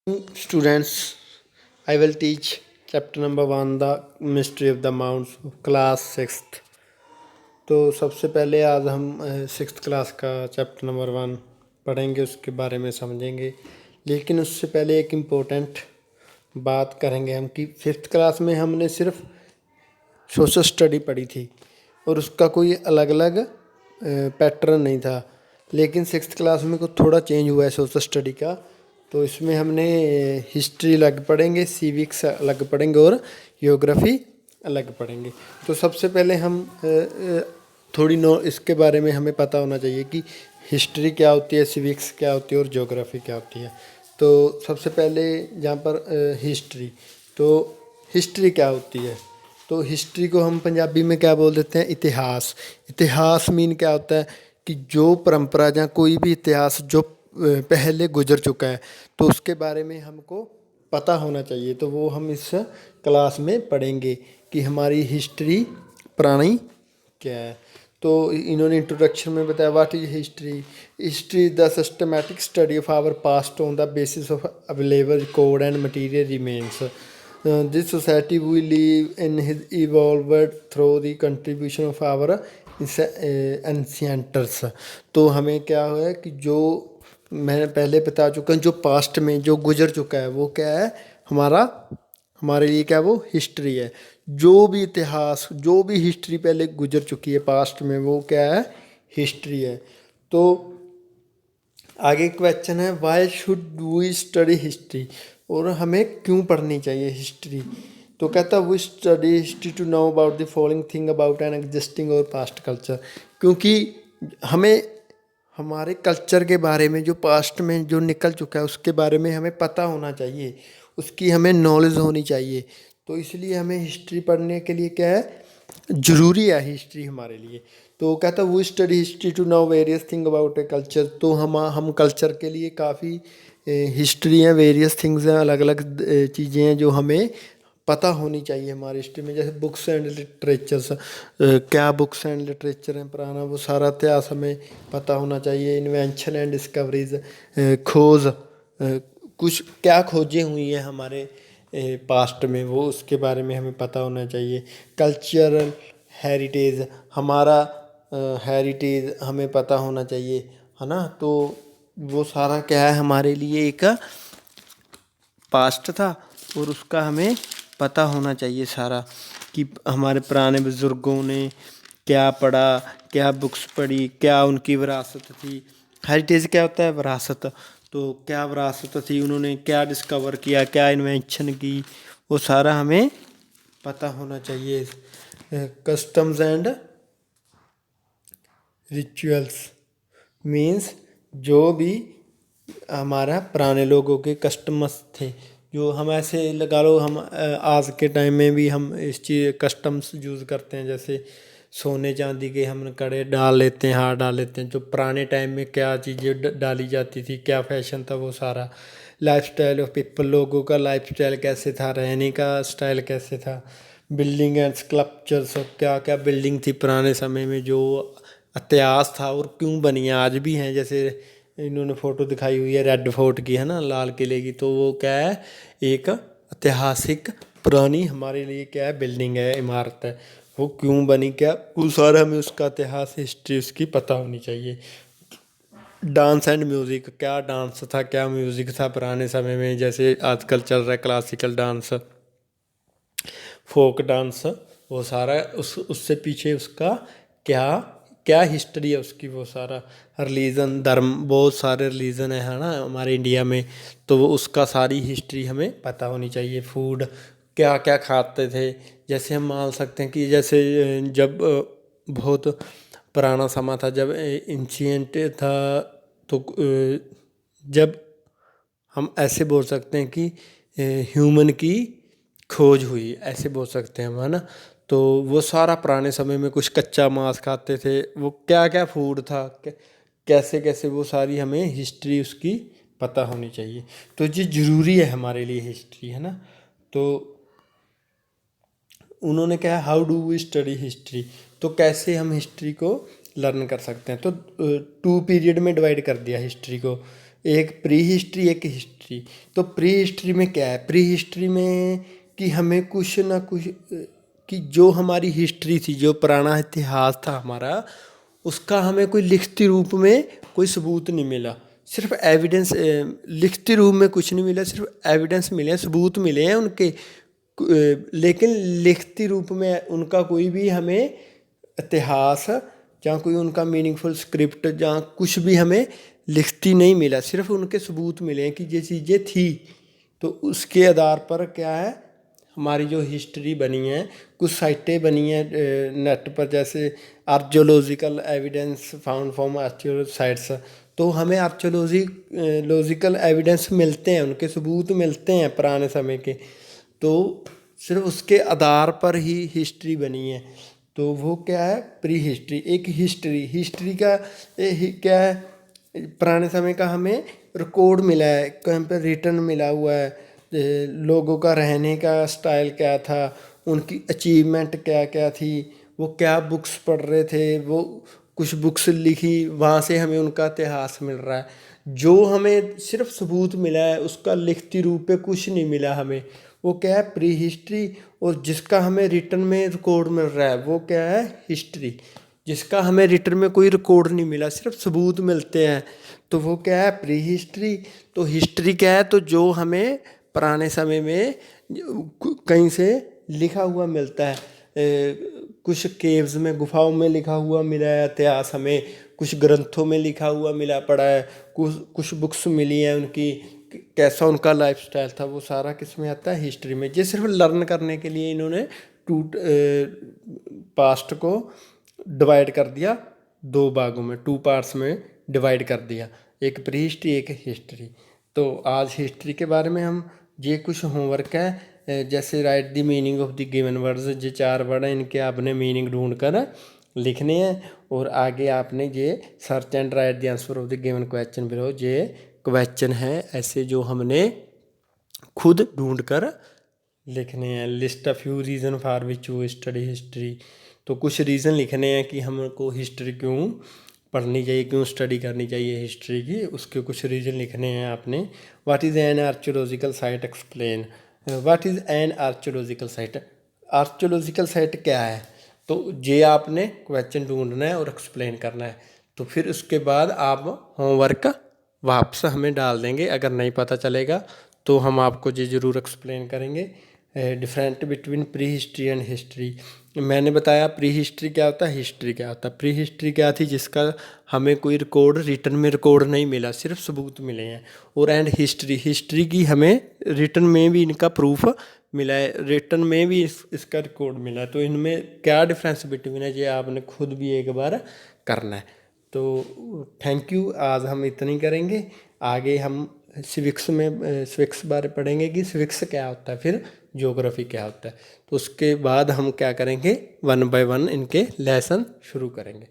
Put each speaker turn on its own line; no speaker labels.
Students, I will teach chapter number 1, the mystery of the mounts, class 6th. तो सबसे पहले आज हम 6th क्लास का चैप्टर नंबर 1 पढ़ेंगे, उसके बारे में समझेंगे। लेकिन उससे पहले एक इम्पोर्टेंट बात करेंगे हम कि 5th क्लास में हमने सिर्फ सोशल स्टडी पढ़ी थी और उसका कोई अलग अलग पैटर्न नहीं था। लेकिन 6th क्लास में कुछ थोड़ा चेंज हुआ है सोशल स्टडी का। तो इसमें हमने हिस्ट्री अलग पढ़ेंगे, सिविक्स अलग पढ़ेंगे और ज्योग्राफी अलग पढ़ेंगे। तो सबसे पहले हम थोड़ी इसके बारे में हमें पता होना चाहिए कि हिस्ट्री क्या होती है, सिविक्स क्या होती है और ज्योग्राफी क्या होती है। तो सबसे पहले जहाँ पर हिस्ट्री क्या होती है, तो हिस्ट्री को हम पंजाबी में क्या बोल देते हैं, इतिहास। इतिहास मीन क्या होता है कि जो परंपरा या कोई भी इतिहास जो पहले गुजर चुका है तो उसके बारे में हमको पता होना चाहिए। तो वो हम इस क्लास में पढ़ेंगे कि हमारी हिस्ट्री पुरानी क्या है। तो इन्होंने इंट्रोडक्शन में बताया what is history. History is the systematic study of our past on the basis of available code and material remains. This society we live in has evolved through the contribution of our ancestors. तो हमें क्या है कि जो मैंने पहले बता चुका हूँ, जो पास्ट में जो गुजर चुका है वो क्या है, हमारे लिए क्या वो हिस्ट्री है। जो भी इतिहास, जो भी हिस्ट्री पहले गुजर चुकी है पास्ट में, वो क्या है, हिस्ट्री है। तो आगे क्वेश्चन है why should we study history, और हमें क्यों पढ़नी चाहिए हिस्ट्री। तो कहता है we study history to know about the following thing about an existing और पास्ट कल्चर। क्योंकि हमें हमारे कल्चर के बारे में, जो पास्ट में जो निकल चुका है उसके बारे में हमें पता होना चाहिए, उसकी हमें नॉलेज होनी चाहिए। तो इसलिए हमें हिस्ट्री पढ़ने के लिए क्या है, ज़रूरी है हिस्ट्री हमारे लिए। तो कहता है वो study history to know various thing about a culture. तो हम कल्चर के लिए काफ़ी हिस्ट्री हैं, वेरियस थिंग्स हैं, अलग अलग चीज़ें हैं जो हमें पता होनी चाहिए हमारी हिस्ट्री में। जैसे बुक्स एंड लिटरेचर्स, क्या बुक्स एंड लिटरेचर हैं पुराना, वो सारा इतिहास हमें पता होना चाहिए। इन्वेंशन एंड डिस्कवरीज, खोज, कुछ क्या खोजें हुई हैं हमारे पास्ट में, वो उसके बारे में हमें पता होना चाहिए। कल्चरल हेरिटेज, हमारा हेरिटेज हमें पता होना चाहिए, है ना। तो वो सारा क्या है, हमारे लिए एक पास्ट था और उसका हमें पता होना चाहिए सारा, कि हमारे पुराने बुज़ुर्गों ने क्या पढ़ा, क्या बुक्स पढ़ी, क्या उनकी विरासत थी। हेरिटेज क्या होता है, विरासत। तो क्या विरासत थी, उन्होंने क्या डिस्कवर किया, क्या इन्वेंशन की, वो सारा हमें पता होना चाहिए। कस्टम्स एंड रिचुअल्स मीन्स जो भी हमारा पुराने लोगों के कस्टम्स थे, जो हम ऐसे लगा लो, हम आज के टाइम में भी हम इस चीज़ कस्टम्स यूज़ करते हैं। जैसे सोने चांदी के हम कड़े डाल लेते हैं, हार डाल लेते हैं। जो पुराने टाइम में क्या चीज़ें डाली जाती थी, क्या फैशन था, वो सारा लाइफ स्टाइल ऑफ पीपल, लोगों का लाइफ स्टाइल कैसे था, रहने का स्टाइल कैसे था। बिल्डिंग एंड स्कल्पचर्स, क्या क्या बिल्डिंग थी पुराने समय में, जो इतिहास था और क्यों बनी है, आज भी हैं। जैसे इन्होंने फ़ोटो दिखाई हुई है रेड फोर्ट की, है ना, लाल किले की। तो वो क्या है, एक ऐतिहासिक पुरानी हमारे लिए क्या है, बिल्डिंग है, इमारत है। वो क्यों बनी, क्या, वो सारा हमें उसका इतिहास, हिस्ट्री उसकी पता होनी चाहिए। डांस एंड म्यूज़िक, क्या डांस था, क्या म्यूज़िक था पुराने समय में। जैसे आजकल चल रहा है क्लासिकल डांस, फोक डांस, वो सारा उससे पीछे उसका क्या क्या हिस्ट्री है उसकी, वो सारा। रिलीजन, धर्म, बहुत सारे रिलीजन है ना हमारे इंडिया में, तो वो उसका सारी हिस्ट्री हमें पता होनी चाहिए। फूड, क्या क्या खाते थे। जैसे हम मान सकते हैं कि जैसे जब बहुत पुराना समय था, जब एंशिएंट था, तो जब हम ऐसे बोल सकते हैं कि ह्यूमन की खोज हुई, ऐसे बोल सकते हैं हम, है ना। तो वो सारा पुराने समय में कुछ कच्चा मांस खाते थे, वो क्या क्या फूड था, कैसे कैसे, वो सारी हमें हिस्ट्री उसकी पता होनी चाहिए। तो ये ज़रूरी है हमारे लिए हिस्ट्री, है ना। तो उन्होंने कहा how do we study history, तो कैसे हम हिस्ट्री को लर्न कर सकते हैं। तो 2 पीरियड में डिवाइड कर दिया हिस्ट्री को। एक प्री हिस्ट्री एक हिस्ट्री। तो प्री हिस्ट्री में क्या है, प्री हिस्ट्री में कि हमें कुछ ना कुछ कि जो हमारी हिस्ट्री थी, जो पुराना इतिहास था हमारा, उसका हमें कोई लिखती रूप में कोई सबूत नहीं मिला। सिर्फ एविडेंस, लिखती रूप में कुछ नहीं मिला, सिर्फ एविडेंस मिले हैं, सबूत मिले हैं उनके, लेकिन लिखती रूप में उनका कोई भी हमें इतिहास जहाँ कोई उनका मीनिंगफुल स्क्रिप्ट जहाँ कुछ भी हमें लिखती नहीं मिला, सिर्फ उनके सबूत मिले हैं कि ये चीज़ें थी। तो उसके आधार पर क्या है, हमारी जो हिस्ट्री बनी है, कुछ साइटें बनी हैं नेट पर, जैसे archaeological evidence found from archaeological sites. तो हमें आर्कियोलॉजिकल एविडेंस मिलते हैं, उनके सबूत मिलते हैं पुराने समय के। तो सिर्फ उसके आधार पर ही हिस्ट्री बनी है। तो वो क्या है, प्री हिस्ट्री। एक हिस्ट्री का क्या है, पुराने समय का हमें रिकॉर्ड मिला है, कहीं पर रिटर्न मिला हुआ है, लोगों का रहने का स्टाइल क्या था, उनकी अचीवमेंट क्या क्या थी, वो क्या बुक्स पढ़ रहे थे, वो कुछ बुक्स लिखी, वहाँ से हमें उनका इतिहास मिल रहा है। जो हमें सिर्फ सबूत मिला है, उसका लिखती रूप पे कुछ नहीं मिला हमें, वो क्या है, प्री हिस्ट्री। और जिसका हमें रिटर्न में रिकॉर्ड मिल रहा है वो क्या है, हिस्ट्री। जिसका हमें रिटर्न में कोई रिकॉर्ड नहीं मिला, सिर्फ सबूत मिलते हैं, तो वो क्या है, प्री हिस्ट्री। तो हिस्ट्री क्या है, तो जो हमें पुराने समय में कहीं से लिखा हुआ मिलता है, कुछ केव्स में, गुफाओं में लिखा हुआ मिला है इतिहास हमें, कुछ ग्रंथों में लिखा हुआ मिला पड़ा है, कुछ बुक्स मिली हैं उनकी, कैसा उनका लाइफस्टाइल था, वो सारा किस में आता है, हिस्ट्री में। ये सिर्फ लर्न करने के लिए इन्होंने पास्ट को डिवाइड कर दिया, दो भागों में, टू पार्ट्स में डिवाइड कर दिया, एक प्री हिस्ट्री एक हिस्ट्री। तो आज हिस्ट्री के बारे में हम, ये कुछ होमवर्क है, जैसे right the meaning of the given words, ये 4 वर्ड हैं, इनके आपने मीनिंग ढूंढ कर लिखने हैं। और आगे आपने ये search and right the answer of the given question below, ये क्वेश्चन है ऐसे जो हमने खुद ढूंढ कर लिखने हैं। List a few reason for which you study history. तो कुछ रीज़न लिखने हैं कि हमको हिस्ट्री क्यों पढ़नी चाहिए, क्यों स्टडी करनी चाहिए हिस्ट्री की, उसके कुछ रीज़न लिखने हैं आपने। What is an archaeological site, explain. What is an archaeological site, archaeological site क्या है, तो ये आपने क्वेश्चन ढूंढना है और एक्सप्लेन करना है। तो फिर उसके बाद आप होमवर्क वापस हमें डाल देंगे, अगर नहीं पता चलेगा तो हम आपको ये ज़रूर एक्सप्लेन करेंगे। Different between pre history and history, मैंने बताया प्री हिस्ट्री क्या होता है, हिस्ट्री क्या होता है। प्री हिस्ट्री क्या थी, जिसका हमें कोई रिकॉर्ड, रिटर्न में रिकॉर्ड नहीं मिला, सिर्फ सबूत मिले हैं। और एंड हिस्ट्री, हिस्ट्री की हमें रिटर्न में भी इनका प्रूफ मिला है, रिटर्न में भी इसका रिकॉर्ड मिला है। तो इनमें क्या डिफरेंस बिटवीन है, ये आपने खुद भी एक बार करना है। तो थैंक यू, आज हम इतनी करेंगे। आगे हम सिविक्स में सिविक्स बारे पढ़ेंगे कि सिविक्स क्या होता है, फिर ज्योग्राफी क्या होता है। तो उसके बाद हम क्या करेंगे, 1 बाय 1 इनके लेसन शुरू करेंगे।